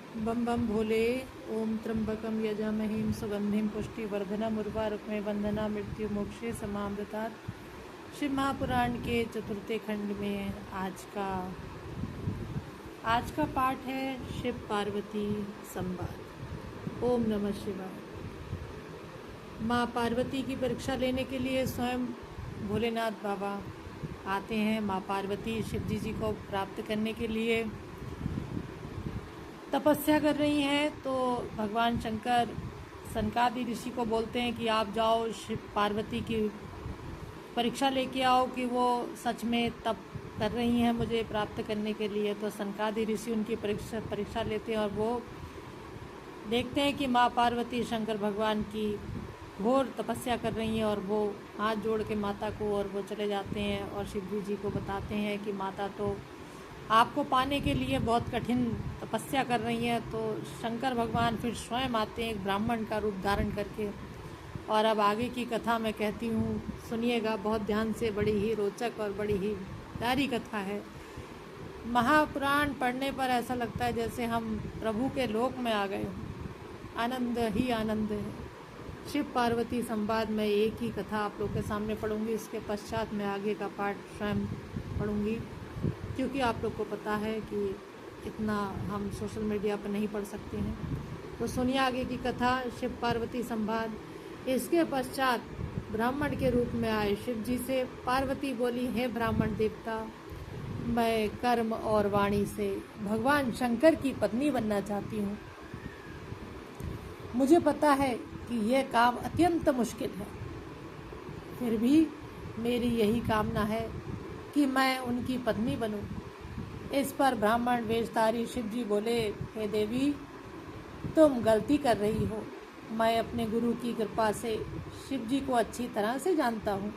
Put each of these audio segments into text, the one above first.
बम बम भोले। ओम त्र्यंबकम यजामहीम सुगंधिम पुष्टिवर्धनम उर्वारुकमे वंदना मृत्यु मोक्षे समामृतात्। शिव महापुराण के चतुर्थे खंड में आज का पाठ है शिव पार्वती संवाद। ओम नमः शिवाय। माँ पार्वती की परीक्षा लेने के लिए स्वयं भोलेनाथ बाबा आते हैं। माँ पार्वती शिव जी को प्राप्त करने के लिए तपस्या कर रही हैं, तो भगवान शंकर सनकादि ऋषि को बोलते हैं कि आप जाओ शिव पार्वती की परीक्षा लेके आओ कि वो सच में तप कर रही हैं मुझे प्राप्त करने के लिए। तो सनकादि ऋषि उनकी परीक्षा लेते हैं और वो देखते हैं कि माँ पार्वती शंकर भगवान की घोर तपस्या कर रही हैं, और वो हाथ जोड़ के माता को और वो चले जाते हैं और शिव जी को बताते हैं कि माता तो आपको पाने के लिए बहुत कठिन तपस्या कर रही हैं। तो शंकर भगवान फिर स्वयं आते हैं एक ब्राह्मण का रूप धारण करके। और अब आगे की कथा मैं कहती हूँ, सुनिएगा बहुत ध्यान से। बड़ी ही रोचक और बड़ी ही प्यारी कथा है। महापुराण पढ़ने पर ऐसा लगता है जैसे हम प्रभु के लोक में आ गए हों। आनंद ही आनंद है। शिव पार्वती संवाद में एक ही कथा आप लोग के सामने पढ़ूंगी, इसके पश्चात मैं आगे का पाठ स्वयं पढ़ूंगी, क्योंकि आप लोग को पता है कि इतना हम सोशल मीडिया पर नहीं पढ़ सकते हैं। तो सुनिए आगे की कथा, शिव पार्वती संवाद। इसके पश्चात ब्राह्मण के रूप में आए शिव जी से पार्वती बोली, हे ब्राह्मण देवता, मैं कर्म और वाणी से भगवान शंकर की पत्नी बनना चाहती हूँ। मुझे पता है कि यह काम अत्यंत मुश्किल है, फिर भी मेरी यही कामना है कि मैं उनकी पत्नी बनूं। इस पर ब्राह्मण वेशधारी शिव जी बोले, हे देवी, तुम गलती कर रही हो। मैं अपने गुरु की कृपा से शिव जी को अच्छी तरह से जानता हूँ।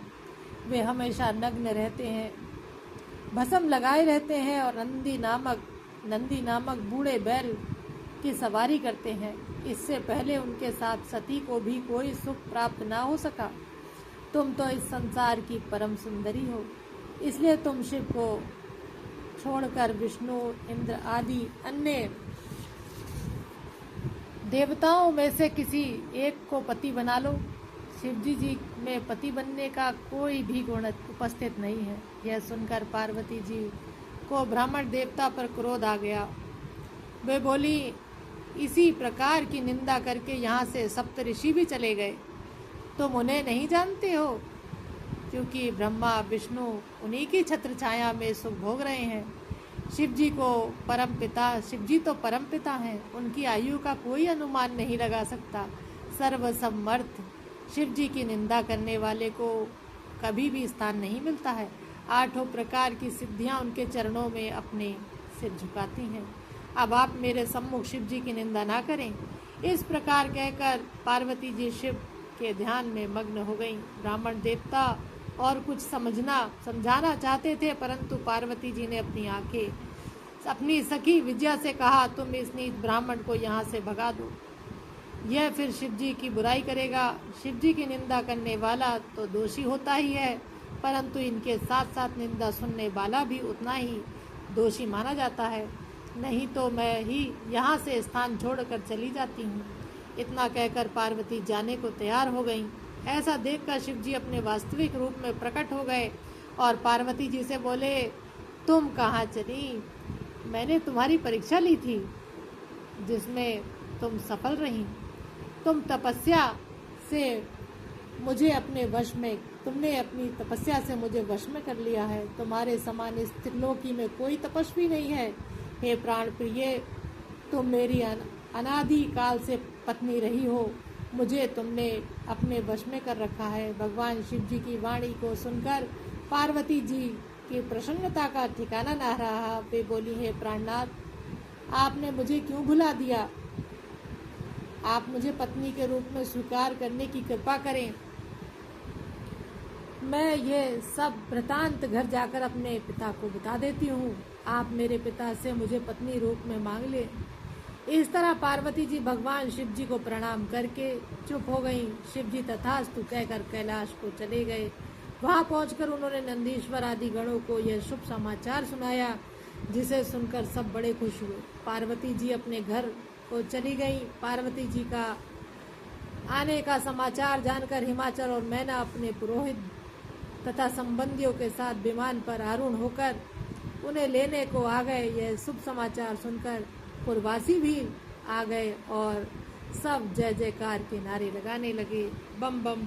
वे हमेशा नग्न रहते हैं, भस्म लगाए रहते हैं और नंदी नामक बूढ़े बैल की सवारी करते हैं। इससे पहले उनके साथ सती को भी कोई सुख प्राप्त ना हो सका। तुम तो इस संसार की परम सुंदरी हो, इसलिए तुम शिव को छोड़कर विष्णु, इंद्र आदि अन्य देवताओं में से किसी एक को पति बना लो। शिव जी में पति बनने का कोई भी गुण उपस्थित नहीं है। यह सुनकर पार्वती जी को ब्राह्मण देवता पर क्रोध आ गया। वे बोली, इसी प्रकार की निंदा करके यहाँ से सप्तऋषि भी चले गए। तुम उन्हें नहीं जानते हो, क्योंकि ब्रह्मा विष्णु उन्हीं की छत्र छाया में सुख भोग रहे हैं। शिव जी तो परम पिता हैं, उनकी आयु का कोई अनुमान नहीं लगा सकता। सर्वसमर्थ शिव जी की निंदा करने वाले को कभी भी स्थान नहीं मिलता है। 8 प्रकार की सिद्धियां उनके चरणों में अपने सिर झुकाती हैं। अब आप मेरे सम्मुख शिव जी की निंदा ना करें। इस प्रकार कहकर पार्वती जी शिव के ध्यान में मग्न हो गईं। ब्राह्मण देवता और कुछ समझाना चाहते थे, परंतु पार्वती जी ने अपनी सखी विजया से कहा, तुम इस नीच ब्राह्मण को यहाँ से भगा दो, यह फिर शिव जी की बुराई करेगा। शिव जी की निंदा करने वाला तो दोषी होता ही है, परंतु इनके साथ साथ निंदा सुनने वाला भी उतना ही दोषी माना जाता है। नहीं तो मैं ही यहाँ से स्थान छोड़कर चली जाती हूँ। इतना कहकर पार्वती जाने को तैयार हो गईं। ऐसा देखकर शिव जी अपने वास्तविक रूप में प्रकट हो गए और पार्वती जी से बोले, तुम कहाँ चली? मैंने तुम्हारी परीक्षा ली थी, जिसमें तुम सफल रही। तुमने अपनी तपस्या से मुझे वश में कर लिया है। तुम्हारे समान इस त्रिलोकी में कोई तपस्वी नहीं है। हे प्राण प्रिय, तुम मेरी अनादि काल से पत्नी रही हो। मुझे तुमने अपने वश में कर रखा है। भगवान शिव जी की वाणी को सुनकर पार्वती जी की प्रसन्नता का ठिकाना न रहा। वे बोली, हे प्राणनाथ, आपने मुझे क्यों भुला दिया? आप मुझे पत्नी के रूप में स्वीकार करने की कृपा करें। मैं ये सब वृतांत घर जाकर अपने पिता को बता देती हूँ। आप मेरे पिता से मुझे पत्नी रूप में मांग ले। इस तरह पार्वती जी भगवान शिव जी को प्रणाम करके चुप हो गईं। शिव जी तथास्तु कहकर कैलाश को चले गए। वहां पहुंचकर उन्होंने नंदीश्वर आदि गणों को यह शुभ समाचार सुनाया जिसे सुनकर सब बड़े खुश हुए। पार्वती जी अपने घर को चली गई। पार्वती जी का आने का समाचार जानकर हिमाचल और मैना अपने पुरोहित तथा संबंधियों के साथ विमान पर आरूढ़ होकर उन्हें लेने को आ गए। यह शुभ समाचार सुनकर पुरवासी भी आ गए और सब जय जयकार के नारे लगाने लगे। बम बम